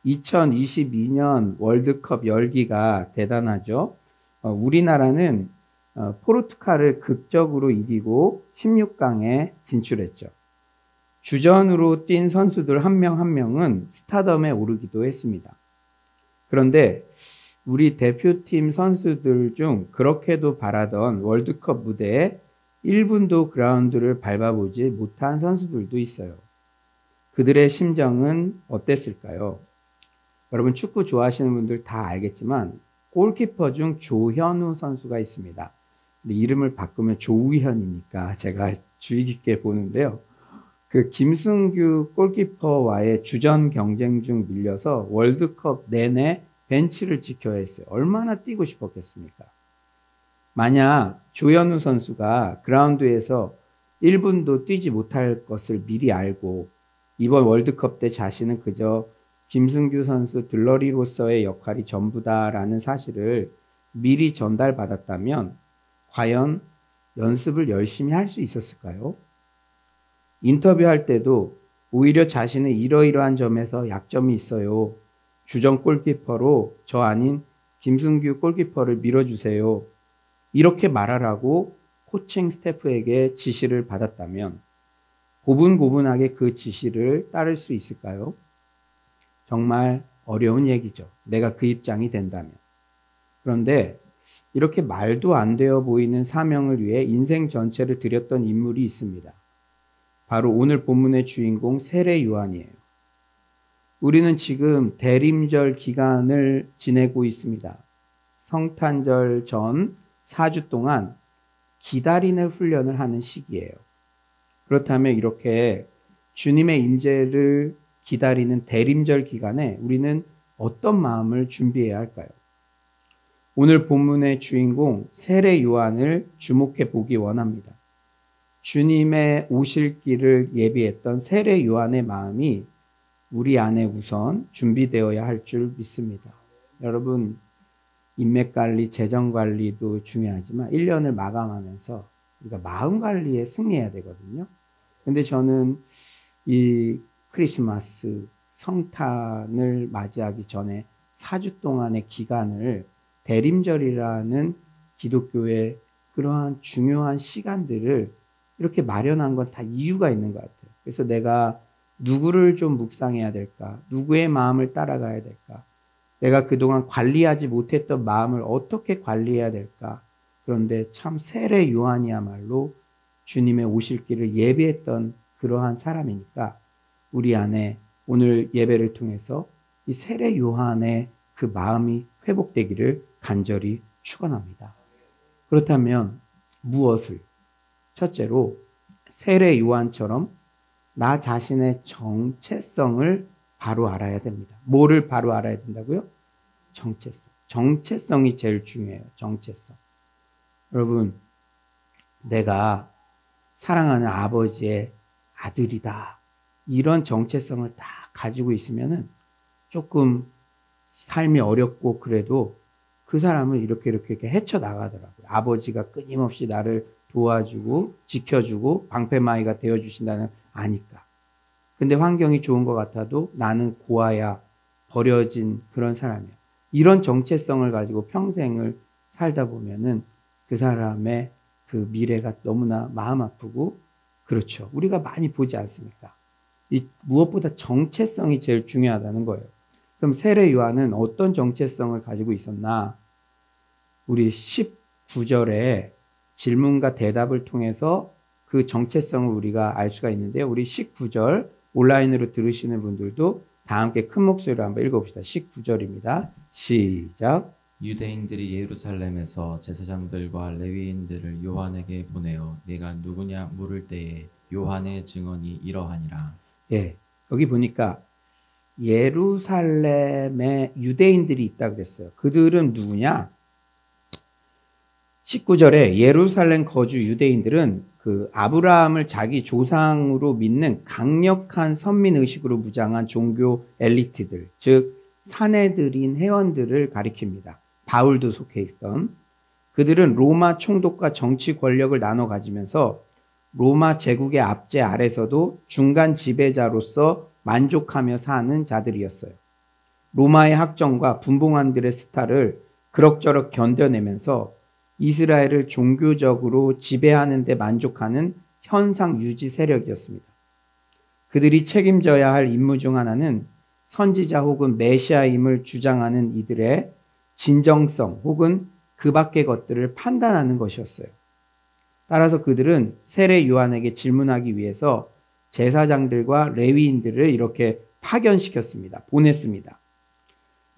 2022년 월드컵 열기가 대단하죠. 우리나라는 포르투갈을 극적으로 이기고 16강에 진출했죠. 주전으로 뛴 선수들 한 명 한 명은 스타덤에 오르기도 했습니다. 그런데 우리 대표팀 선수들 중 그렇게도 바라던 월드컵 무대에 1분도 그라운드를 밟아보지 못한 선수들도 있어요. 그들의 심정은 어땠을까요? 여러분 축구 좋아하시는 분들 다 알겠지만 골키퍼 중 조현우 선수가 있습니다. 근데 이름을 바꾸면 조우현이니까 제가 주의 깊게 보는데요. 그 김승규 골키퍼와의 주전 경쟁 중 밀려서 월드컵 내내 벤치를 지켜야 했어요. 얼마나 뛰고 싶었겠습니까? 만약 조현우 선수가 그라운드에서 1분도 뛰지 못할 것을 미리 알고 이번 월드컵 때 자신은 그저 김승규 선수 들러리로서의 역할이 전부다라는 사실을 미리 전달받았다면 과연 연습을 열심히 할 수 있었을까요? 인터뷰할 때도 오히려 자신은 이러이러한 점에서 약점이 있어요. 주전 골키퍼로 저 아닌 김승규 골키퍼를 밀어주세요. 이렇게 말하라고 코칭 스태프에게 지시를 받았다면 고분고분하게 그 지시를 따를 수 있을까요? 정말 어려운 얘기죠. 내가 그 입장이 된다면. 그런데 이렇게 말도 안 되어 보이는 사명을 위해 인생 전체를 들였던 인물이 있습니다. 바로 오늘 본문의 주인공 세례 요한이에요. 우리는 지금 대림절 기간을 지내고 있습니다. 성탄절 전 4주 동안 기다리는 훈련을 하는 시기예요. 그렇다면 이렇게 주님의 임재를 기다리는 대림절 기간에 우리는 어떤 마음을 준비해야 할까요? 오늘 본문의 주인공 세례 요한을 주목해 보기 원합니다. 주님의 오실 길을 예비했던 세례 요한의 마음이 우리 안에 우선 준비되어야 할 줄 믿습니다. 여러분, 인맥 관리, 재정 관리도 중요하지만 1년을 마감하면서 우리가 마음 관리에 승리해야 되거든요. 근데 저는 이 크리스마스 성탄을 맞이하기 전에 4주 동안의 기간을 대림절이라는 기독교의 그러한 중요한 시간들을 이렇게 마련한 건 다 이유가 있는 것 같아요. 그래서 내가 누구를 좀 묵상해야 될까? 누구의 마음을 따라가야 될까? 내가 그동안 관리하지 못했던 마음을 어떻게 관리해야 될까? 그런데 참 세례 요한이야말로 주님의 오실 길을 예비했던 그러한 사람이니까 우리 안에 오늘 예배를 통해서 이 세례 요한의 그 마음이 회복되기를 간절히 축원합니다. 그렇다면 무엇을? 첫째로 세례 요한처럼 나 자신의 정체성을 바로 알아야 됩니다. 뭐를 바로 알아야 된다고요? 정체성. 정체성이 제일 중요해요. 정체성. 여러분, 내가 사랑하는 아버지의 아들이다. 이런 정체성을 다 가지고 있으면은 조금 삶이 어렵고 그래도 그 사람을 이렇게 헤쳐나가더라고요. 아버지가 끊임없이 나를 도와주고 지켜주고 방패마이가 되어주신다는 아니까. 근데 환경이 좋은 것 같아도 나는 고아야, 버려진 그런 사람이야. 이런 정체성을 가지고 평생을 살다 보면은 그 사람의 그 미래가 너무나 마음 아프고 그렇죠. 우리가 많이 보지 않습니까? 무엇보다 정체성이 제일 중요하다는 거예요. 그럼 세례 요한은 어떤 정체성을 가지고 있었나? 우리 19절에 질문과 대답을 통해서 그 정체성을 우리가 알 수가 있는데요. 우리 19절 온라인으로 들으시는 분들도 다 함께 큰 목소리로 한번 읽어봅시다. 19절입니다. 시작. 유대인들이 예루살렘에서 제사장들과 레위인들을 요한에게 보내어 네가 누구냐 물을 때에 요한의 증언이 이러하니라. 예, 여기 보니까 예루살렘에 유대인들이 있다고 그랬어요. 그들은 누구냐? 19절에 예루살렘 거주 유대인들은 그 아브라함을 자기 조상으로 믿는 강력한 선민의식으로 무장한 종교 엘리트들, 즉 사내들인 회원들을 가리킵니다. 바울도 속해 있던 그들은 로마 총독과 정치 권력을 나눠 가지면서 로마 제국의 압제 아래서도 중간 지배자로서 만족하며 사는 자들이었어요. 로마의 학정과 분봉안들의 스타를 그럭저럭 견뎌내면서 이스라엘을 종교적으로 지배하는 데 만족하는 현상 유지 세력이었습니다. 그들이 책임져야 할 임무 중 하나는 선지자 혹은 메시아임을 주장하는 이들의 진정성 혹은 그 밖의 것들을 판단하는 것이었어요. 따라서 그들은 세례 요한에게 질문하기 위해서 제사장들과 레위인들을 이렇게 파견시켰습니다. 보냈습니다.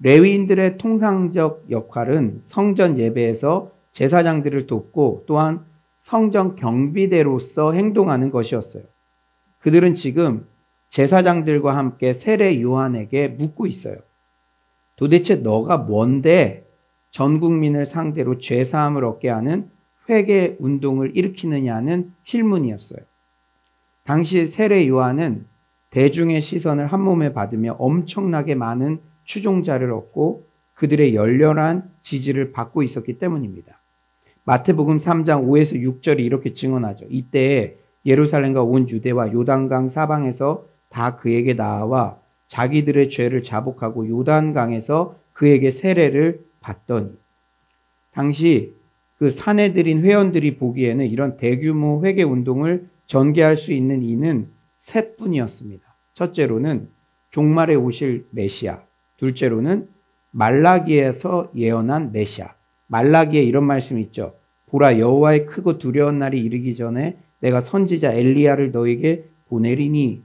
레위인들의 통상적 역할은 성전 예배에서 제사장들을 돕고 또한 성전 경비대로서 행동하는 것이었어요. 그들은 지금 제사장들과 함께 세례 요한에게 묻고 있어요. 도대체 너가 뭔데 전 국민을 상대로 죄사함을 얻게 하는 회개 운동을 일으키느냐는 질문이었어요. 당시 세례 요한은 대중의 시선을 한몸에 받으며 엄청나게 많은 추종자를 얻고 그들의 열렬한 지지를 받고 있었기 때문입니다. 마태복음 3장 5에서 6절이 이렇게 증언하죠. 이때에 예루살렘과 온 유대와 요단강 사방에서 다 그에게 나아와 자기들의 죄를 자복하고 요단강에서 그에게 세례를 받더니, 당시 그 사내들인 회원들이 보기에는 이런 대규모 회개 운동을 전개할 수 있는 이는 세 분이었습니다. 첫째로는 종말에 오실 메시아, 둘째로는 말라기에서 예언한 메시아. 말라기에 이런 말씀이 있죠. 보라, 여호와의 크고 두려운 날이 이르기 전에 내가 선지자 엘리야를 너에게 보내리니.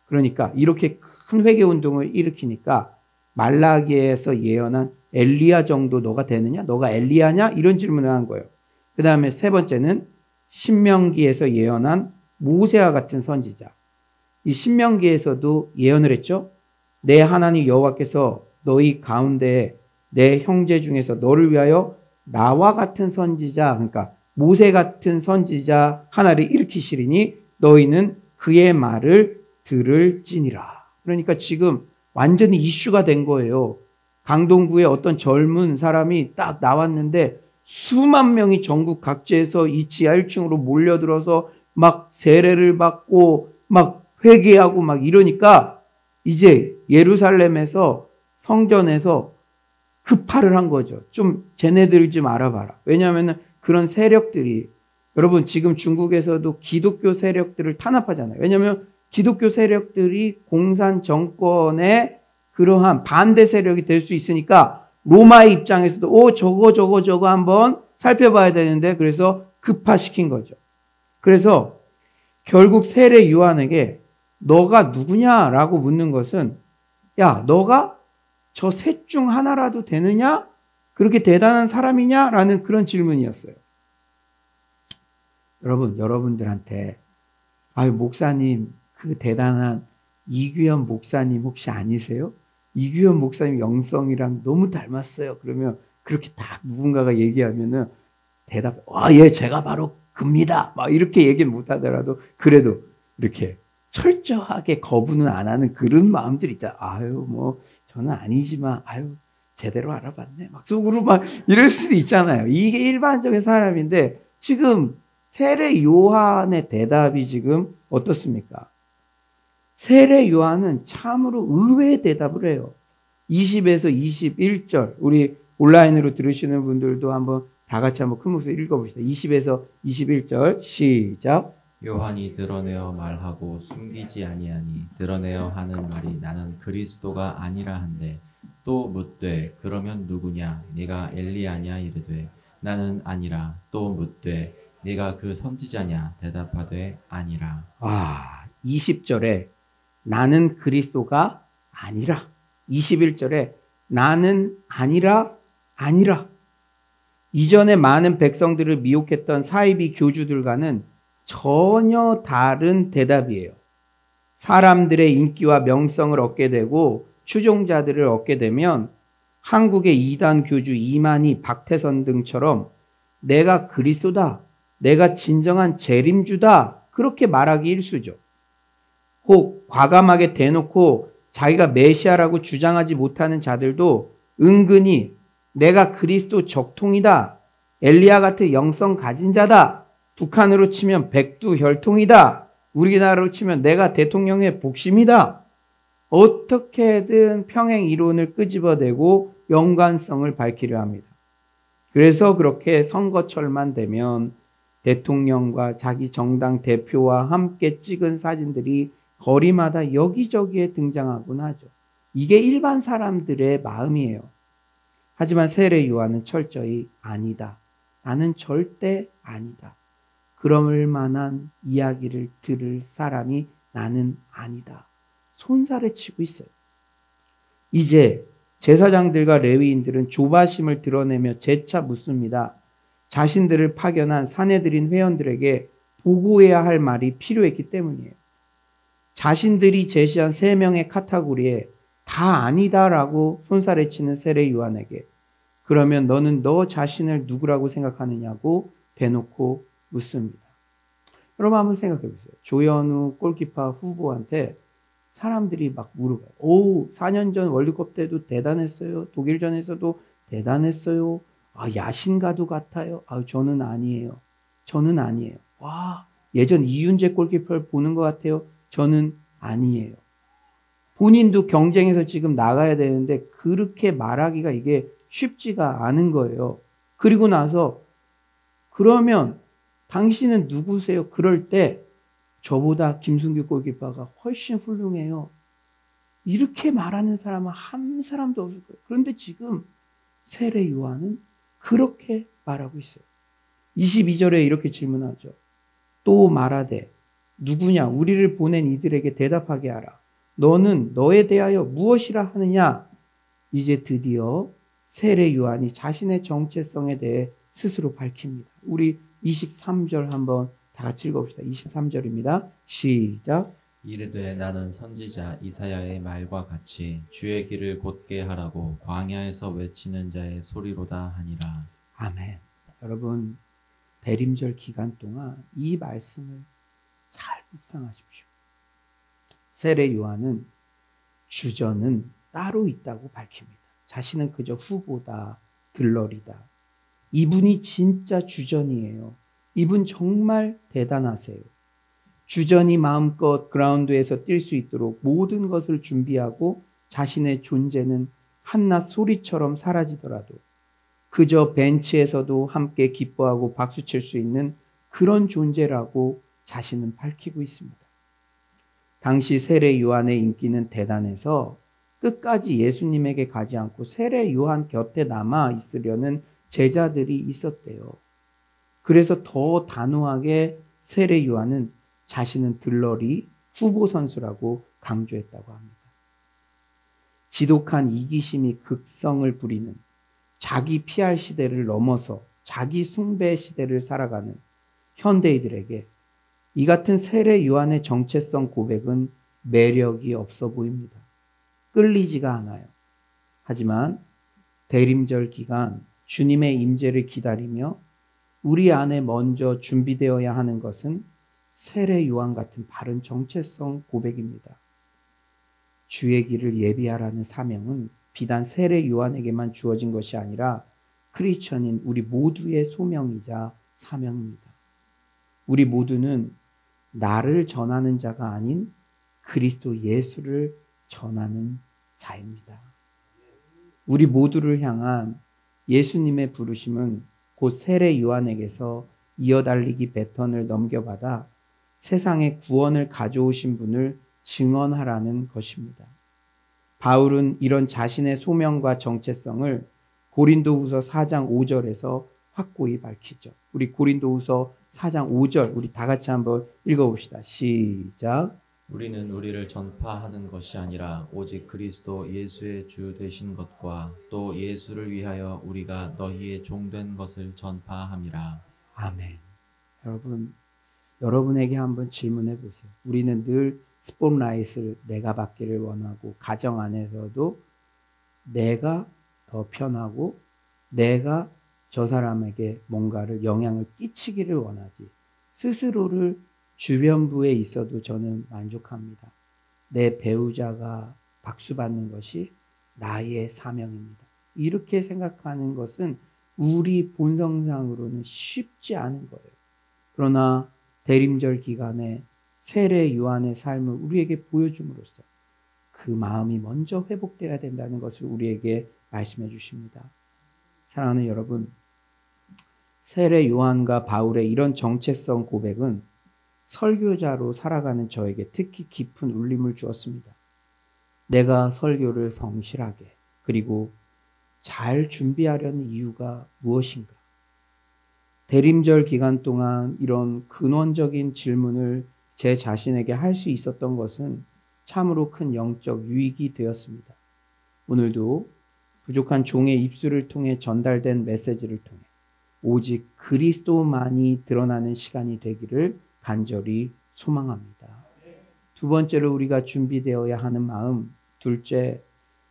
그러니까 이렇게 큰 회개 운동을 일으키니까 말라기에서 예언한 엘리야 정도 너가 되느냐? 너가 엘리야냐? 이런 질문을 한 거예요. 그 다음에 세 번째는 신명기에서 예언한 모세와 같은 선지자. 이 신명기에서도 예언을 했죠. 내 하나님 여호와께서 너희 가운데 내 형제 중에서 너를 위하여 나와 같은 선지자, 그러니까 모세 같은 선지자 하나를 일으키시리니 너희는 그의 말을 들을지니라. 그러니까 지금 완전히 이슈가 된 거예요. 강동구에 어떤 젊은 사람이 딱 나왔는데 수만 명이 전국 각지에서 이 지하 1층으로 몰려들어서 막 세례를 받고 막 회개하고 막 이러니까 이제 예루살렘에서 성전에서 급파를 한 거죠. 좀 쟤네들 좀 알아봐라. 왜냐하면 그런 세력들이, 여러분 지금 중국에서도 기독교 세력들을 탄압하잖아요. 왜냐하면 기독교 세력들이 공산 정권의 그러한 반대 세력이 될 수 있으니까 로마의 입장에서도 저거 한번 살펴봐야 되는데, 그래서 급파시킨 거죠. 그래서 결국 세례 요한에게 너가 누구냐라고 묻는 것은, 야, 너가 저 셋 중 하나라도 되느냐? 그렇게 대단한 사람이냐라는 그런 질문이었어요. 여러분들한테 목사님, 그 대단한 이규현 목사님 혹시 아니세요? 이규현 목사님 영성이랑 너무 닮았어요. 그러면 그렇게 딱 누군가가 얘기하면은 대답, 예, 제가 바로 그입니다. 막 이렇게 얘기 못 하더라도 그래도 이렇게 철저하게 거부는 안 하는 그런 마음들이 있다. 저는 아니지만, 제대로 알아봤네. 막 속으로 막 이럴 수도 있잖아요. 이게 일반적인 사람인데, 지금 세례 요한의 대답이 지금 어떻습니까? 세례 요한은 참으로 의외의 대답을 해요. 20에서 21절, 우리 온라인으로 들으시는 분들도 한번 다 같이 한번 큰 목소리 읽어봅시다. 20에서 21절 시작. 요한이 드러내어 말하고 숨기지 아니하니 드러내어 하는 말이 나는 그리스도가 아니라 한데, 또 묻되 그러면 누구냐? 네가 엘리야냐? 이르되 나는 아니라. 또 묻되 네가 그 선지자냐? 대답하되 아니라. 20절에 나는 그리스도가 아니라, 21절에 나는 아니라. 이전에 많은 백성들을 미혹했던 사이비 교주들과는 전혀 다른 대답이에요. 사람들의 인기와 명성을 얻게 되고 추종자들을 얻게 되면 한국의 이단 교주 이만희, 박태선 등처럼 내가 그리스도다, 내가 진정한 재림주다, 그렇게 말하기 일쑤죠. 혹 과감하게 대놓고 자기가 메시아라고 주장하지 못하는 자들도 은근히 내가 그리스도 적통이다, 엘리야 같은 영성 가진 자다, 북한으로 치면 백두혈통이다, 우리나라로 치면 내가 대통령의 복심이다, 어떻게든 평행 이론을 끄집어내고 연관성을 밝히려 합니다. 그래서 그렇게 선거철만 되면 대통령과 자기 정당 대표와 함께 찍은 사진들이 거리마다 여기저기에 등장하곤 하죠. 이게 일반 사람들의 마음이에요. 하지만 세례 요한은 철저히 아니다. 나는 절대 아니다. 그럴 만한 이야기를 들을 사람이 나는 아니다. 손살을 치고 있어요. 이제 제사장들과 레위인들은 조바심을 드러내며 재차 묻습니다. 자신들을 파견한 사내들인 회원들에게 보고해야 할 말이 필요했기 때문이에요. 자신들이 제시한 3명의 카테고리에 다 아니다라고 손살을 치는 세례 요한에게 그러면 너는 너 자신을 누구라고 생각하느냐고 대놓고 묻습니다. 여러분 한번 생각해 보세요. 조현우 골키퍼 후보한테 사람들이 막 물어봐요. 오, 4년 전 월드컵 때도 대단했어요. 독일전에서도 대단했어요. 아, 야신가도 같아요. 아, 저는 아니에요. 저는 아니에요. 와, 예전 이윤재 골키퍼를 보는 것 같아요. 저는 아니에요. 본인도 경쟁에서 지금 나가야 되는데 그렇게 말하기가 이게 쉽지가 않은 거예요. 그리고 나서 그러면 당신은 누구세요? 그럴 때 저보다 김승규 골키퍼가 훨씬 훌륭해요. 이렇게 말하는 사람은 한 사람도 없을 거예요. 그런데 지금 세례 요한은 그렇게 말하고 있어요. 22절에 이렇게 질문하죠. 또 말하되 누구냐? 우리를 보낸 이들에게 대답하게 하라. 너는 너에 대하여 무엇이라 하느냐? 이제 드디어 세례 요한이 자신의 정체성에 대해 스스로 밝힙니다. 우리 23절 한번 다 같이 읽어봅시다. 23절입니다. 시작. 이르되 나는 선지자 이사야의 말과 같이 주의 길을 곧게 하라고 광야에서 외치는 자의 소리로다 하니라. 아멘. 여러분 대림절 기간 동안 이 말씀을 잘 묵상하십시오. 세례 요한은 주전은 따로 있다고 밝힙니다. 자신은 그저 후보다, 들러리다. 이분이 진짜 주전이에요. 이분 정말 대단하세요. 주전이 마음껏 그라운드에서 뛸 수 있도록 모든 것을 준비하고 자신의 존재는 한낱 소리처럼 사라지더라도 그저 벤치에서도 함께 기뻐하고 박수칠 수 있는 그런 존재라고 자신은 밝히고 있습니다. 당시 세례 요한의 인기는 대단해서 끝까지 예수님에게 가지 않고 세례 요한 곁에 남아 있으려는 제자들이 있었대요. 그래서 더 단호하게 세례 요한은 자신은 들러리 후보 선수라고 강조했다고 합니다. 지독한 이기심이 극성을 부리는 자기 PR 시대를 넘어서 자기 숭배 시대를 살아가는 현대인들에게 이 같은 세례 요한의 정체성 고백은 매력이 없어 보입니다. 끌리지가 않아요. 하지만 대림절 기간 주님의 임재를 기다리며 우리 안에 먼저 준비되어야 하는 것은 세례 요한 같은 바른 정체성 고백입니다. 주의 길을 예비하라는 사명은 비단 세례 요한에게만 주어진 것이 아니라 크리스천인 우리 모두의 소명이자 사명입니다. 우리 모두는 나를 전하는 자가 아닌 그리스도 예수를 전하는 자입니다. 우리 모두를 향한 예수님의 부르심은 곧 세례 요한에게서 이어달리기 배턴을 넘겨받아 세상에 구원을 가져오신 분을 증언하라는 것입니다. 바울은 이런 자신의 소명과 정체성을 고린도후서 4장 5절에서 확고히 밝히죠. 우리 고린도후서 4장 5절 우리 다 같이 한번 읽어봅시다. 시작. 우리는 우리를 전파하는 것이 아니라 오직 그리스도 예수의 주 되신 것과 또 예수를 위하여 우리가 너희의 종된 것을 전파함이라. 아멘. 여러분에게 한번 질문해 보세요. 우리는 늘 스포트라이트를 내가 받기를 원하고 가정 안에서도 내가 더 편하고 내가 저 사람에게 뭔가를 영향을 끼치기를 원하지 스스로를 주변부에 있어도 저는 만족합니다. 내 배우자가 박수받는 것이 나의 사명입니다. 이렇게 생각하는 것은 우리 본성상으로는 쉽지 않은 거예요. 그러나 대림절 기간에 세례 요한의 삶을 우리에게 보여줌으로써 그 마음이 먼저 회복되어야 된다는 것을 우리에게 말씀해 주십니다. 사랑하는 여러분, 세례 요한과 바울의 이런 정체성 고백은 설교자로 살아가는 저에게 특히 깊은 울림을 주었습니다. 내가 설교를 성실하게 그리고 잘 준비하려는 이유가 무엇인가? 대림절 기간 동안 이런 근원적인 질문을 제 자신에게 할 수 있었던 것은 참으로 큰 영적 유익이 되었습니다. 오늘도 부족한 종의 입술을 통해 전달된 메시지를 통해 오직 그리스도만이 드러나는 시간이 되기를 간절히 소망합니다. 두 번째로 우리가 준비되어야 하는 마음, 둘째,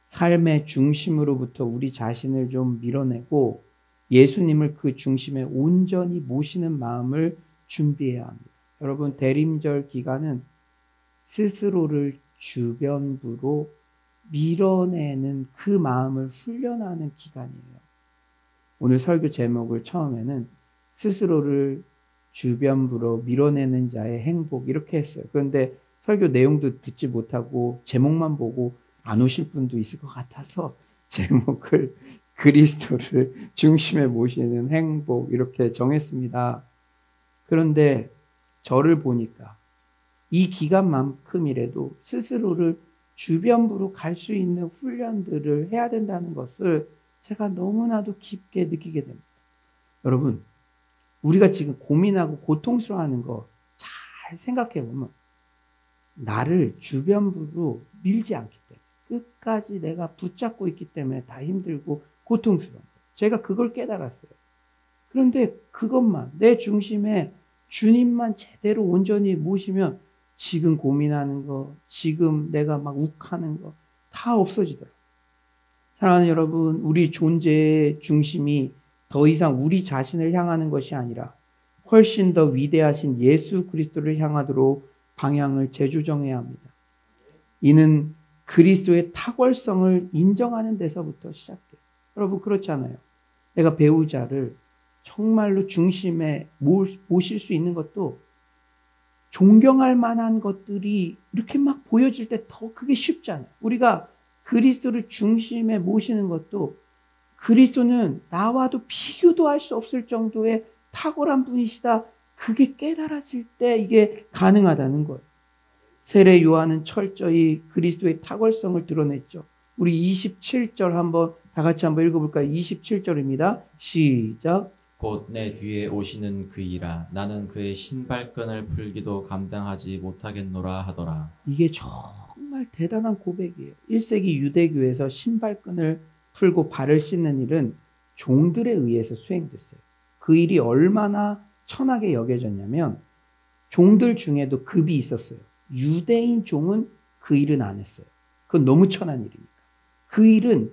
삶의 중심으로부터 우리 자신을 좀 밀어내고 예수님을 그 중심에 온전히 모시는 마음을 준비해야 합니다. 여러분, 대림절 기간은 스스로를 주변부로 밀어내는 그 마음을 훈련하는 기간이에요. 오늘 설교 제목을 처음에는 스스로를 주변부로 밀어내는 자의 행복 이렇게 했어요. 그런데 설교 내용도 듣지 못하고 제목만 보고 안 오실 분도 있을 것 같아서 제목을 그리스도를 중심에 모시는 행복 이렇게 정했습니다. 그런데 저를 보니까 이 기간만큼이라도 스스로를 주변부로 갈 수 있는 훈련들을 해야 된다는 것을 제가 너무나도 깊게 느끼게 됩니다. 여러분, 우리가 지금 고민하고 고통스러워하는 거 잘 생각해 보면 나를 주변부로 밀지 않기 때문에 끝까지 내가 붙잡고 있기 때문에 다 힘들고 고통스러운 거예요. 제가 그걸 깨달았어요. 그런데 그것만 내 중심에 주님만 제대로 온전히 모시면 지금 고민하는 거, 지금 내가 막 욱하는 거 다 없어지더라고요. 사랑하는 여러분, 우리 존재의 중심이 더 이상 우리 자신을 향하는 것이 아니라 훨씬 더 위대하신 예수 그리스도를 향하도록 방향을 재조정해야 합니다. 이는 그리스도의 탁월성을 인정하는 데서부터 시작돼요. 여러분, 그렇지 않아요? 내가 배우자를 정말로 중심에 모실 수 있는 것도 존경할 만한 것들이 이렇게 막 보여질 때 더 그게 쉽지 않아요. 우리가 그리스도를 중심에 모시는 것도 그리스도는 나와도 비교도 할 수 없을 정도의 탁월한 분이시다. 그게 깨달아질 때 이게 가능하다는 거예요. 세례 요한은 철저히 그리스도의 탁월성을 드러냈죠. 우리 27절 한번 다 같이 한번 읽어볼까요? 27절입니다. 시작. 곧 내 뒤에 오시는 그이라 나는 그의 신발끈을 풀기도 감당하지 못하겠노라 하더라. 이게 정말 대단한 고백이에요. 1세기 유대교에서 신발끈을 풀고 발을 씻는 일은 종들에 의해서 수행됐어요. 그 일이 얼마나 천하게 여겨졌냐면 종들 중에도 급이 있었어요. 유대인 종은 그 일은 안 했어요. 그건 너무 천한 일이니까. 그 일은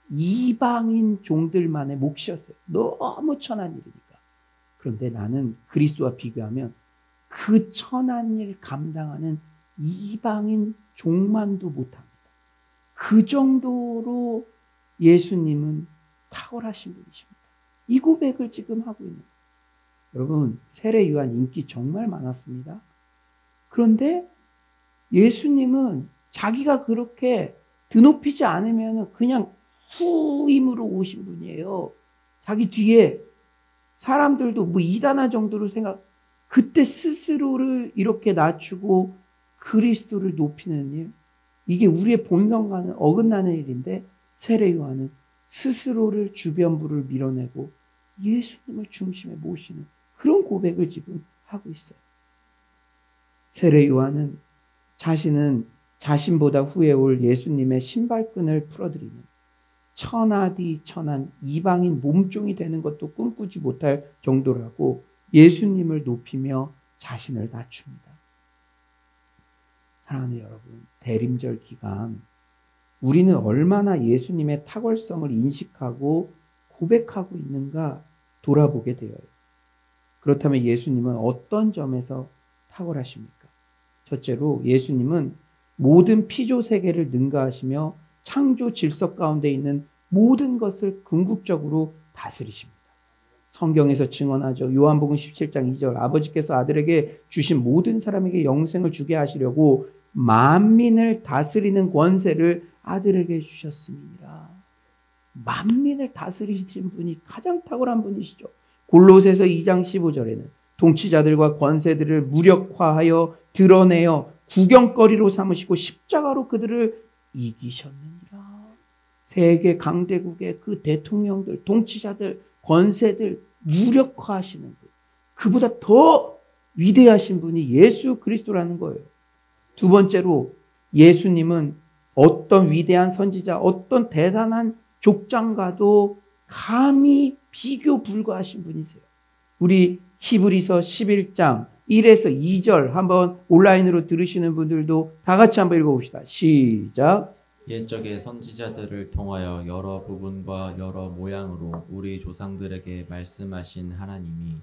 이방인 종들만의 몫이었어요. 너무 천한 일이니까. 그런데 나는 그리스도와 비교하면 그 천한 일 감당하는 이방인 종만도 못합니다. 그 정도로 예수님은 탁월하신 분이십니다. 이 고백을 지금 하고 있는 거예요. 여러분, 세례 요한 인기 정말 많았습니다. 그런데 예수님은 자기가 그렇게 드높이지 않으면 그냥 후임으로 오신 분이에요. 자기 뒤에 사람들도 뭐 이단아 정도로 그때 스스로를 이렇게 낮추고 그리스도를 높이는 일, 이게 우리의 본성과는 어긋나는 일인데 세례 요한은 스스로를 주변부를 밀어내고 예수님을 중심에 모시는 그런 고백을 지금 하고 있어요. 세례 요한은 자신은 자신보다 후에 올 예수님의 신발끈을 풀어드리는 천하디 천한 이방인 몸종이 되는 것도 꿈꾸지 못할 정도라고 예수님을 높이며 자신을 낮춥니다. 사랑하는 여러분, 대림절 기간 우리는 얼마나 예수님의 탁월성을 인식하고 고백하고 있는가 돌아보게 되어요. 그렇다면 예수님은 어떤 점에서 탁월하십니까? 첫째로 예수님은 모든 피조 세계를 능가하시며 창조 질서 가운데 있는 모든 것을 궁극적으로 다스리십니다. 성경에서 증언하죠. 요한복음 17장 2절 아버지께서 아들에게 주신 모든 사람에게 영생을 주게 하시려고 만민을 다스리는 권세를 아들에게 주셨습니다. 만민을 다스리신 분이 가장 탁월한 분이시죠. 골로새서 2장 15절에는 통치자들과 권세들을 무력화하여 드러내어 구경거리로 삼으시고 십자가로 그들을 이기셨느니라. 세계 강대국의 그 대통령들, 통치자들, 권세들 무력화하시는 분, 그보다 더 위대하신 분이 예수 그리스도라는 거예요. 두 번째로 예수님은 어떤 위대한 선지자, 어떤 대단한 족장과도 감히 비교 불가하신 분이세요. 우리 히브리서 11장 1에서 2절 한번 온라인으로 들으시는 분들도 다 같이 한번 읽어봅시다. 시작. 옛적의 선지자들을 통하여 여러 부분과 여러 모양으로 우리 조상들에게 말씀하신 하나님이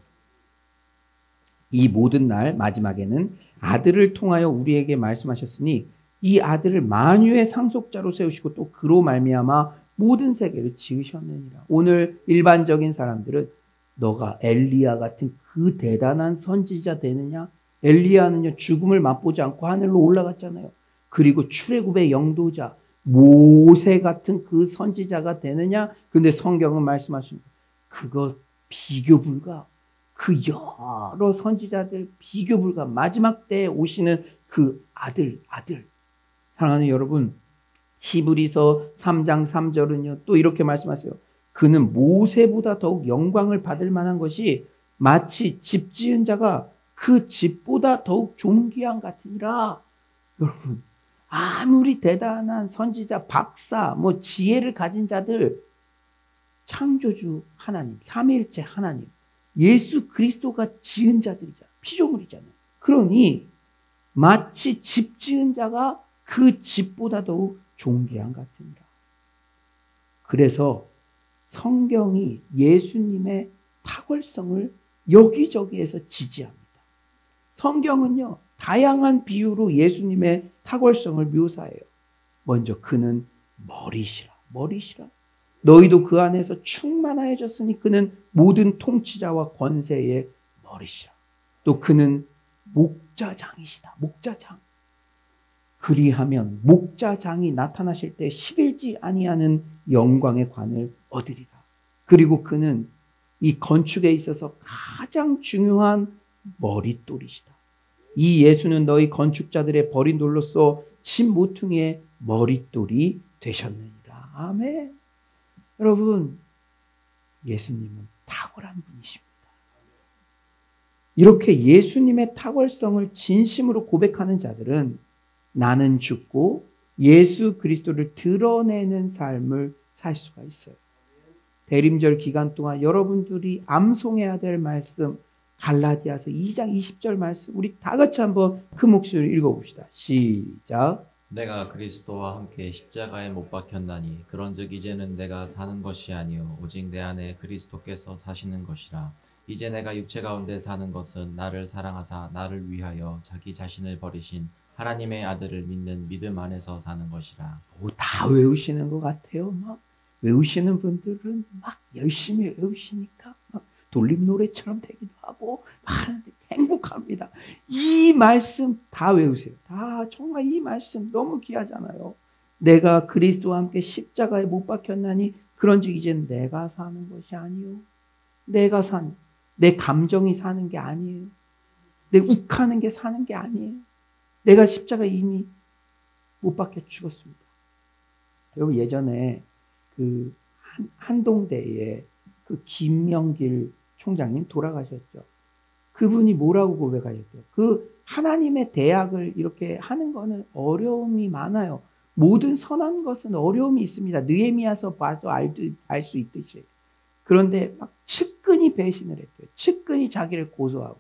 이 모든 날 마지막에는 아들을 통하여 우리에게 말씀하셨으니 이 아들을 만유의 상속자로 세우시고 또 그로 말미암아 모든 세계를 지으셨느니라. 오늘 일반적인 사람들은 너가 엘리야 같은 그 대단한 선지자 되느냐? 엘리야는요 죽음을 맛보지 않고 하늘로 올라갔잖아요. 그리고 출애굽의 영도자 모세 같은 그 선지자가 되느냐? 근데 성경은 말씀하십니다. 그거 비교 불가. 그 여러 선지자들 비교 불가. 마지막 때에 오시는 그 아들. 사랑하는 여러분, 히브리서 3장 3절은요 또 이렇게 말씀하세요. 그는 모세보다 더욱 영광을 받을 만한 것이 마치 집 지은 자가 그 집보다 더욱 존귀한 같으니라. 여러분, 아무리 대단한 선지자, 박사, 지혜를 가진 자들, 창조주 하나님, 삼위일체 하나님, 예수 그리스도가 지은 자들이잖아요. 피조물이잖아요. 그러니 마치 집 지은 자가 그 집보다 더욱 존귀한 같으니라. 그래서 성경이 예수님의 탁월성을 여기저기에서 지지합니다. 성경은요 다양한 비유로 예수님의 탁월성을 묘사해요. 먼저 그는 머리시라. 너희도 그 안에서 충만하여졌으니 그는 모든 통치자와 권세의 머리시라. 또 그는 목자장이시다. 목자장. 그리하면 목자장이 나타나실 때 시들지 아니하는 영광의 관을 얻으리라. 그리고 그는 이 건축에 있어서 가장 중요한 머릿돌이시다. 이 예수는 너희 건축자들의 버린 돌로서 집 모퉁이의 머릿돌이 되셨느니라. 아멘. 여러분, 예수님은 탁월한 분이십니다. 이렇게 예수님의 탁월성을 진심으로 고백하는 자들은 나는 죽고 예수 그리스도를 드러내는 삶을 살 수가 있어요. 대림절 기간 동안 여러분들이 암송해야 될 말씀, 갈라디아서 2장 20절 말씀, 우리 다 같이 한번 그 목소리를 읽어봅시다. 시작. 내가 그리스도와 함께 십자가에 못 박혔나니 그런즉 이제는 내가 사는 것이 아니요 오직 내 안에 그리스도께서 사시는 것이라. 이제 내가 육체 가운데 사는 것은 나를 사랑하사 나를 위하여 자기 자신을 버리신 하나님의 아들을 믿는 믿음 안에서 사는 것이라. 다 외우시는 것 같아요. 막 외우시는 분들은 막 열심히 외우시니까 막 돌림 노래처럼 되기도 하고 막 행복합니다. 이 말씀 다 외우세요. 다 정말 이 말씀 너무 귀하잖아요. 내가 그리스도와 함께 십자가에 못 박혔나니 그런즉 이젠 내가 사는 것이 아니요 내 감정이 사는 게 아니에요. 내 욱하는 게 사는 게 아니에요. 내가 십자가에 이미 못 박혀 죽었습니다. 여러분 예전에 그 한동대에 그 김명길 총장님 돌아가셨죠. 그분이 뭐라고 고백하셨죠? 그 하나님의 대학을 이렇게 하는 거는 어려움이 많아요. 모든 선한 것은 어려움이 있습니다. 느헤미야서 봐도 알 수 있듯이. 그런데 막 측근히 배신을 했대요. 측근히 자기를 고소하고.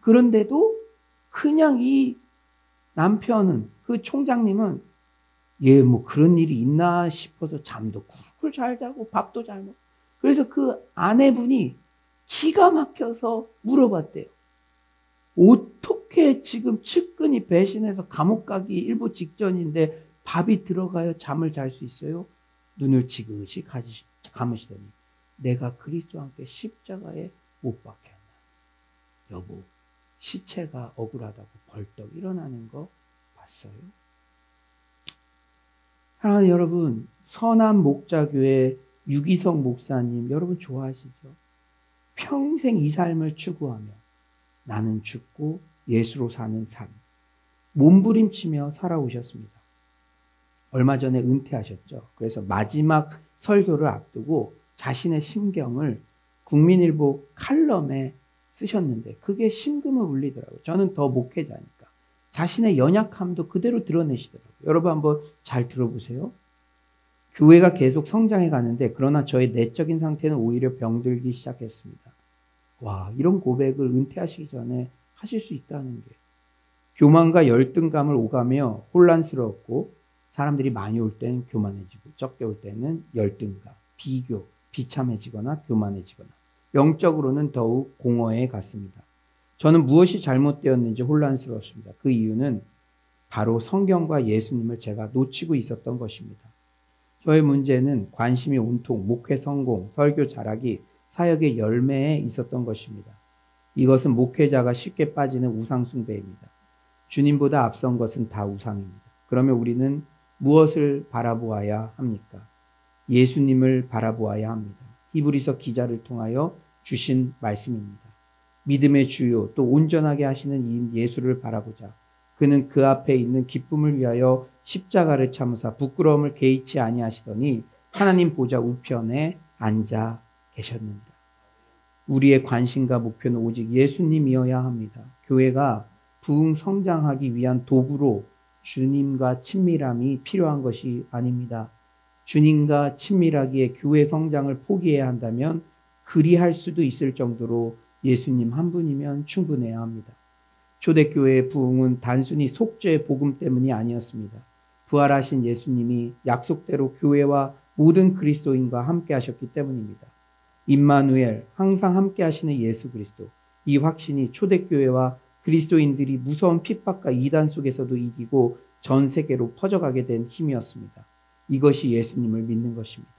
그런데도 그냥 이 남편은, 그 총장님은 그런 일이 있나 싶어서 잠도 쿨쿨 잘 자고 밥도 잘 먹고. 그래서 그 아내분이 기가 막혀서 물어봤대요. 어떻게 지금 측근이 배신해서 감옥 가기 일보 직전인데 밥이 들어가요? 잠을 잘 수 있어요? 눈을 지그시 감으시더니 내가 그리스도와 함께 십자가에 못 박혔나. 여보, 시체가 억울하다고 벌떡 일어나는 거 봤어. 봤어요? 사랑하는 여러분, 선한 목자교회 유기성 목사님 여러분 좋아하시죠? 평생 이 삶을 추구하며 나는 죽고 예수로 사는 삶 몸부림치며 살아오셨습니다. 얼마 전에 은퇴하셨죠. 그래서 마지막 설교를 앞두고 자신의 심경을 국민일보 칼럼에 쓰셨는데 그게 심금을 울리더라고요. 저는 더 목회자니까. 자신의 연약함도 그대로 드러내시더라고요. 여러분 한번 잘 들어보세요. 교회가 계속 성장해 가는데 그러나 저의 내적인 상태는 오히려 병들기 시작했습니다. 와, 이런 고백을 은퇴하시기 전에 하실 수 있다는 게 교만과 열등감을 오가며 혼란스러웠고 사람들이 많이 올 때는 교만해지고 적게 올 때는 열등감, 비교, 비참해지거나 교만해지거나 영적으로는 더욱 공허해 갔습니다. 저는 무엇이 잘못되었는지 혼란스러웠습니다. 그 이유는 바로 성경과 예수님을 제가 놓치고 있었던 것입니다. 저의 문제는 관심이 온통 목회 성공, 설교 잘하기, 사역의 열매에 있었던 것입니다. 이것은 목회자가 쉽게 빠지는 우상 숭배입니다. 주님보다 앞선 것은 다 우상입니다. 그러면 우리는 무엇을 바라보아야 합니까? 예수님을 바라보아야 합니다. 히브리서 기자를 통하여 주신 말씀입니다. 믿음의 주요 또 온전하게 하시는 이인 예수를 바라보자. 그는 그 앞에 있는 기쁨을 위하여 십자가를 참으사 부끄러움을 개의치 아니하시더니 하나님 보좌 우편에 앉아 계셨느니라. 우리의 관심과 목표는 오직 예수님이어야 합니다. 교회가 부흥 성장하기 위한 도구로 주님과 친밀함이 필요한 것이 아닙니다. 주님과 친밀하기에 교회 성장을 포기해야 한다면 그리할 수도 있을 정도로 예수님 한 분이면 충분해야 합니다. 초대교회의 부흥은 단순히 속죄의 복음 때문이 아니었습니다. 부활하신 예수님이 약속대로 교회와 모든 그리스도인과 함께 하셨기 때문입니다. 임마누엘, 항상 함께 하시는 예수 그리스도. 이 확신이 초대교회와 그리스도인들이 무서운 핍박과 이단 속에서도 이기고 전 세계로 퍼져가게 된 힘이었습니다. 이것이 예수님을 믿는 것입니다.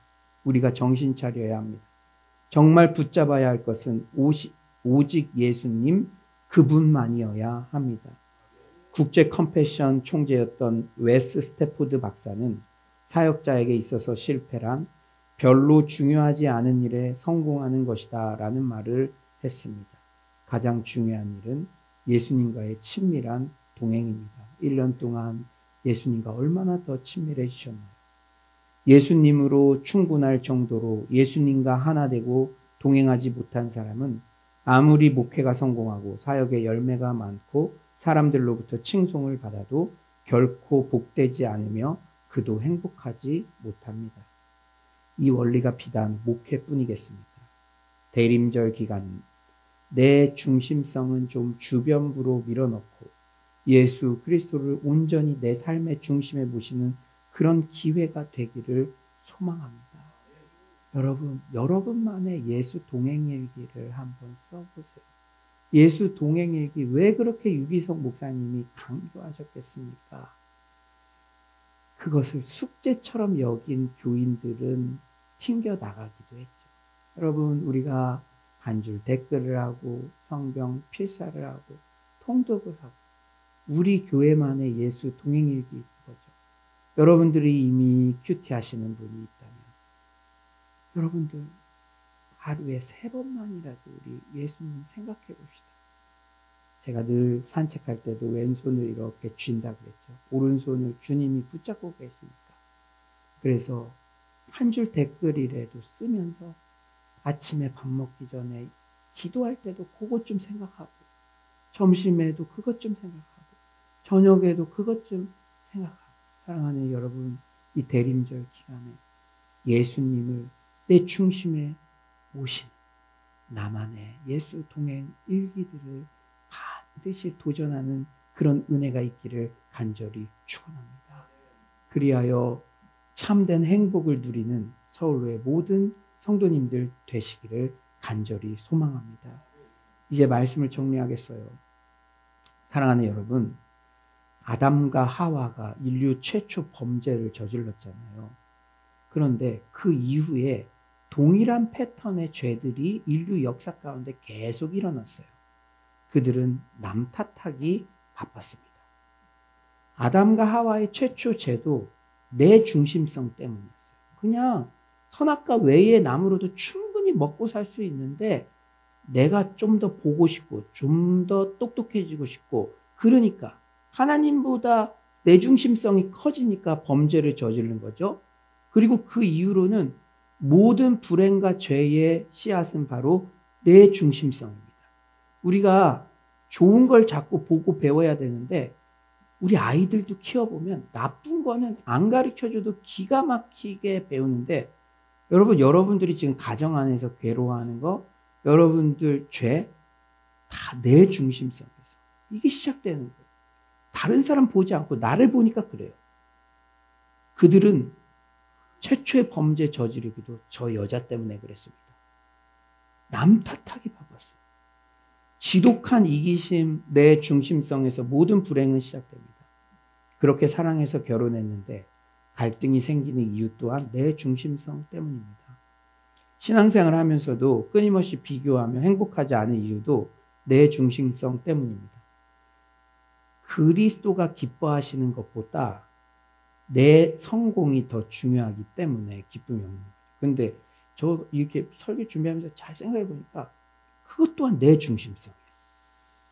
우리가 정신 차려야 합니다. 정말 붙잡아야 할 것은 오직 예수님 그분만이어야 합니다. 국제 컴패션 총재였던 웨스 스태포드 박사는 사역자에게 있어서 실패란 별로 중요하지 않은 일에 성공하는 것이다 라는 말을 했습니다. 가장 중요한 일은 예수님과의 친밀한 동행입니다. 1년 동안 예수님과 얼마나 더 친밀해지셨나요? 예수님으로 충분할 정도로 예수님과 하나 되고 동행하지 못한 사람은 아무리 목회가 성공하고 사역의 열매가 많고 사람들로부터 칭송을 받아도 결코 복되지 않으며 그도 행복하지 못합니다. 이 원리가 비단 목회뿐이겠습니까? 대림절 기간 내 중심성은 좀 주변부로 밀어넣고 예수 그리스도를 온전히 내 삶의 중심에 모시는 그런 기회가 되기를 소망합니다. 여러분, 여러분만의 예수 동행일기를 한번 써보세요. 예수 동행일기 왜 그렇게 유기성 목사님이 강조하셨겠습니까? 그것을 숙제처럼 여긴 교인들은 튕겨나가기도 했죠. 여러분, 우리가 한 줄 댓글을 하고 성경 필사를 하고 통독을 하고 우리 교회만의 예수 동행일기 거죠. 여러분들이 이미 큐티 하시는 분이 있다면 여러분들 하루에 3번만이라도 우리 예수님 생각해 봅시다. 제가 늘 산책할 때도 왼손을 이렇게 쥔다고 했죠. 오른손을 주님이 붙잡고 계시니까. 그래서 한 줄 댓글이라도 쓰면서 아침에 밥 먹기 전에 기도할 때도 그것 좀 생각하고 점심에도 그것 좀 생각하고 저녁에도 그것 좀 생각하고 사랑하는 여러분, 이 대림절 기간에 예수님을 내 중심에 모신 나만의 예수 동행 일기들을 반드시 도전하는 그런 은혜가 있기를 간절히 축원합니다. 그리하여 참된 행복을 누리는 서울의 모든 성도님들 되시기를 간절히 소망합니다. 이제 말씀을 정리하겠어요. 사랑하는 여러분, 아담과 하와가 인류 최초 범죄를 저질렀잖아요. 그런데 그 이후에 동일한 패턴의 죄들이 인류 역사 가운데 계속 일어났어요. 그들은 남 탓하기 바빴습니다. 아담과 하와의 최초 죄도 내 중심성 때문이었어요. 그냥 선악과 외의 나무로도 충분히 먹고 살 수 있는데 내가 좀 더 보고 싶고 좀 더 똑똑해지고 싶고 그러니까 하나님보다 내 중심성이 커지니까 범죄를 저지른 거죠. 그리고 그 이후로는 모든 불행과 죄의 씨앗은 바로 내 중심성입니다. 우리가 좋은 걸 자꾸 보고 배워야 되는데 우리 아이들도 키워보면 나쁜 거는 안 가르쳐줘도 기가 막히게 배우는데 여러분들이 지금 가정 안에서 괴로워하는 거 여러분들 죄 다 내 중심성에서 이게 시작되는 거예요. 다른 사람 보지 않고 나를 보니까 그래요. 그들은 최초의 범죄 저지르기도 저 여자 때문에 그랬습니다. 남 탓하기 바빴어요. 지독한 이기심, 내 중심성에서 모든 불행은 시작됩니다. 그렇게 사랑해서 결혼했는데 갈등이 생기는 이유 또한 내 중심성 때문입니다. 신앙생활을 하면서도 끊임없이 비교하며 행복하지 않은 이유도 내 중심성 때문입니다. 그리스도가 기뻐하시는 것보다 내 성공이 더 중요하기 때문에 기쁨이 없는 거예요. 근데 저 이렇게 설교 준비하면서 잘 생각해 보니까 그것 또한 내 중심성이에요.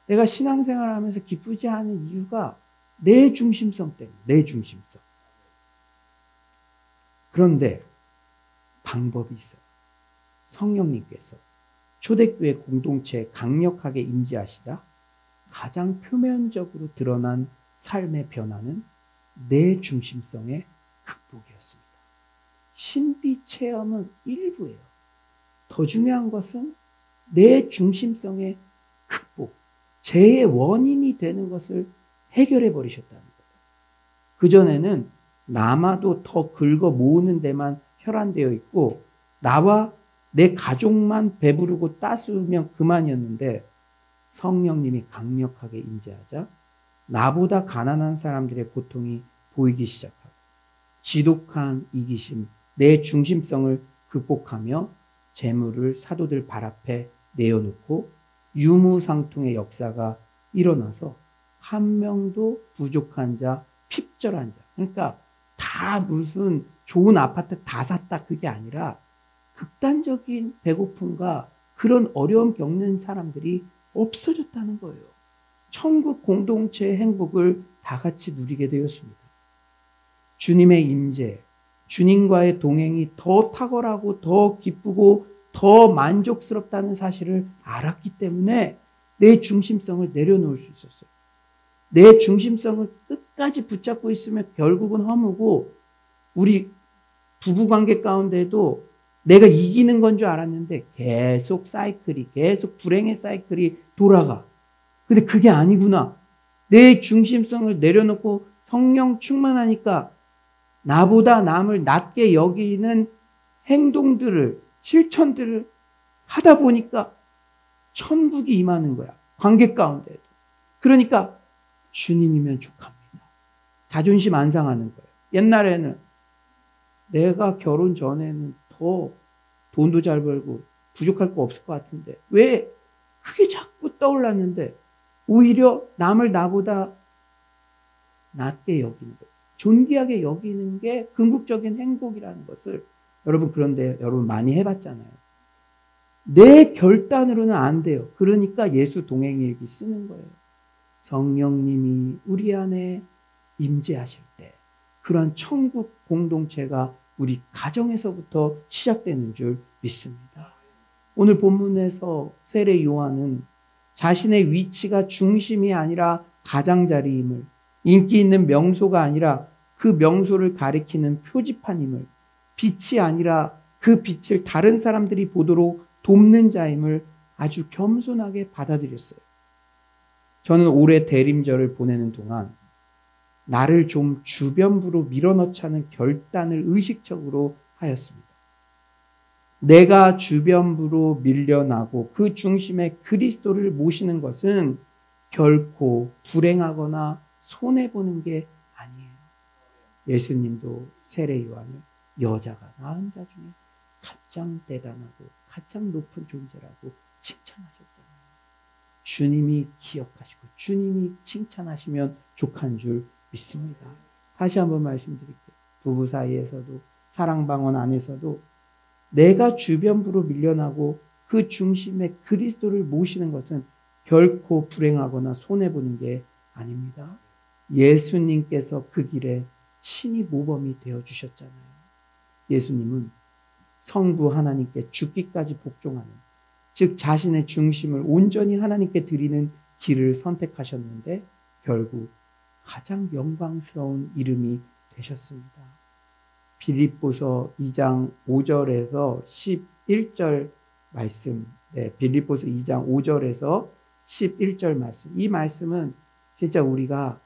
내가 신앙생활을 하면서 기쁘지 않은 이유가 내 중심성 때문에, 내 중심성. 그런데 방법이 있어요. 성령님께서 초대교회 공동체에 강력하게 임재하시자 가장 표면적으로 드러난 삶의 변화는 내 중심성의 극복이었습니다. 신비 체험은 일부예요. 더 중요한 것은 내 중심성의 극복, 죄의 원인이 되는 것을 해결해 버리셨다는 거예요. 그전에는 남아도 더 긁어 모으는 데만 혈안되어 있고 나와 내 가족만 배부르고 따스우면 그만이었는데 성령님이 강력하게 임재하자 나보다 가난한 사람들의 고통이 보이기 시작하고 지독한 이기심, 내 중심성을 극복하며 재물을 사도들 발 앞에 내어놓고 유무상통의 역사가 일어나서 한 명도 부족한 자, 핍절한 자. 그러니까 다 무슨 좋은 아파트 다 샀다 그게 아니라 극단적인 배고픔과 그런 어려움 겪는 사람들이 없어졌다는 거예요. 천국 공동체의 행복을 다 같이 누리게 되었습니다. 주님의 임재, 주님과의 동행이 더 탁월하고 더 기쁘고 더 만족스럽다는 사실을 알았기 때문에 내 중심성을 내려놓을 수 있었어요. 내 중심성을 끝까지 붙잡고 있으면 결국은 허무고 우리 부부관계 가운데도 내가 이기는 건 줄 알았는데 계속 불행의 사이클이 돌아가. 근데 그게 아니구나. 내 중심성을 내려놓고 성령 충만하니까 나보다 남을 낮게 여기는 행동들을, 실천들을 하다 보니까 천국이 임하는 거야. 관계 가운데도. 그러니까 주님이면 족합니다. 자존심 안 상하는 거예요. 옛날에는 내가 결혼 전에는 더 돈도 잘 벌고 부족할 거 없을 것 같은데 왜 그게 자꾸 떠올랐는데 오히려 남을 나보다 낮게 여기는 거예요. 존귀하게 여기는 게 궁극적인 행복이라는 것을 그런데 여러분 많이 해봤잖아요. 내 결단으로는 안 돼요. 그러니까 예수 동행일기 쓰는 거예요. 성령님이 우리 안에 임재하실 때 그런 천국 공동체가 우리 가정에서부터 시작되는 줄 믿습니다. 오늘 본문에서 세례 요한은 자신의 위치가 중심이 아니라 가장자리임을, 인기 있는 명소가 아니라 그 명소를 가리키는 표지판임을, 빛이 아니라 그 빛을 다른 사람들이 보도록 돕는 자임을 아주 겸손하게 받아들였어요. 저는 올해 대림절을 보내는 동안 나를 좀 주변부로 밀어넣자는 결단을 의식적으로 하였습니다. 내가 주변부로 밀려나고 그 중심에 그리스도를 모시는 것은 결코 불행하거나 손해보는 게 아니에요. 예수님도 세례 요한을 여자가 낳은 자 중에 가장 대단하고 가장 높은 존재라고 칭찬하셨잖아요. 주님이 기억하시고 주님이 칭찬하시면 족한 줄 믿습니다. 다시 한번 말씀드릴게요. 부부 사이에서도 사랑방언 안에서도 내가 주변부로 밀려나고 그 중심에 그리스도를 모시는 것은 결코 불행하거나 손해보는 게 아닙니다. 예수님께서 그 길에 친히 모범이 되어주셨잖아요. 예수님은 성부 하나님께 죽기까지 복종하는, 즉 자신의 중심을 온전히 하나님께 드리는 길을 선택하셨는데 결국 가장 영광스러운 이름이 되셨습니다. 빌립보서 2장 5절에서 11절 말씀, 빌립보서 2장 5절에서 11절 말씀, 이 말씀은 진짜 우리가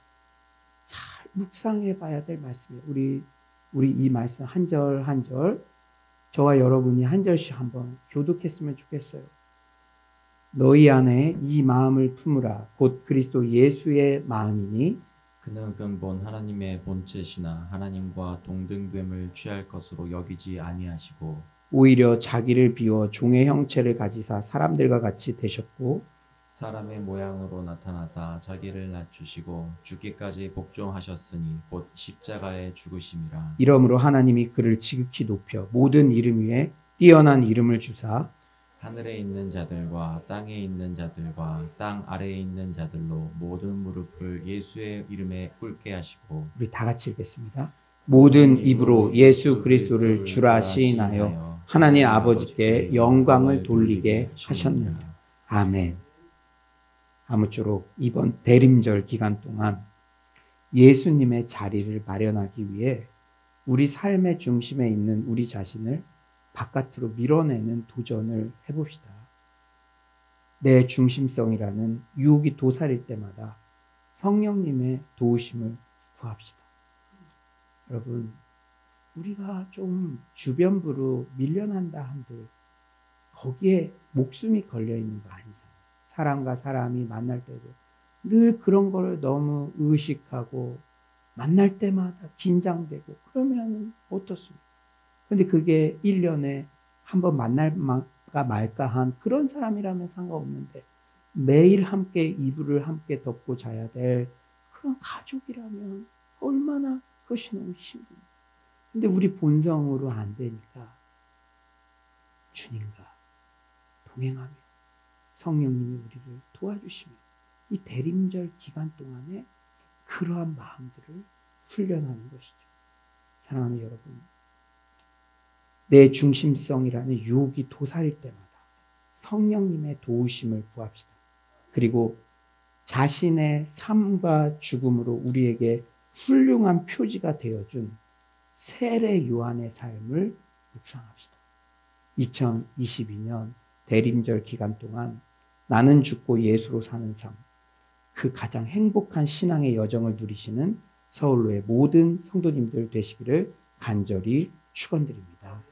잘 묵상해 봐야 될 말씀이에요. 우리 이 말씀 한 절 한 절, 저와 여러분이 한 절씩 한번 교독했으면 좋겠어요. 너희 안에 이 마음을 품으라. 곧 그리스도 예수의 마음이니 그는 근본 하나님의 본체시나 하나님과 동등됨을 취할 것으로 여기지 아니하시고 오히려 자기를 비워 종의 형체를 가지사 사람들과 같이 되셨고 사람의 모양으로 나타나사 자기를 낮추시고 죽기까지 복종하셨으니 곧 십자가에 죽으심이라. 이러므로 하나님이 그를 지극히 높여 모든 이름 위에 뛰어난 이름을 주사 하늘에 있는 자들과 땅에 있는 자들과 땅 아래에 있는 자들로 모든 무릎을 예수의 이름에 꿇게 하시고 우리 다 같이 읽겠습니다. 모든 입으로 예수 그리스도를 주라 시인하여 하나님 아버지께 영광을 돌리게 하셨느니라. 아멘. 아무쪼록 이번 대림절 기간 동안 예수님의 자리를 마련하기 위해 우리 삶의 중심에 있는 우리 자신을 바깥으로 밀어내는 도전을 해봅시다. 내 중심성이라는 유혹이 도사릴 때마다 성령님의 도우심을 구합시다. 여러분, 우리가 좀 주변부로 밀려난다 한들 거기에 목숨이 걸려있는 거 아니잖아요. 사람과 사람이 만날 때도 늘 그런 걸 너무 의식하고 만날 때마다 긴장되고 그러면 어떻습니까? 근데 그게 1년에 한 번 만날까 말까 한 그런 사람이라면 상관없는데 매일 함께 이불을 함께 덮고 자야 될 그런 가족이라면 얼마나 그것이 너무 힘듭니까? 근데 우리 본성으로 안 되니까 주님과 동행하며 성령님이 우리를 도와주시며 이 대림절 기간 동안에 그러한 마음들을 훈련하는 것이죠. 사랑하는 여러분, 내 중심성이라는 유혹이 도사릴 때마다 성령님의 도우심을 구합시다. 그리고 자신의 삶과 죽음으로 우리에게 훌륭한 표지가 되어준 세례 요한의 삶을 묵상합시다. 2022년 대림절 기간 동안 나는 죽고 예수로 사는 삶, 그 가장 행복한 신앙의 여정을 누리시는 서울로의 모든 성도님들 되시기를 간절히 축원드립니다.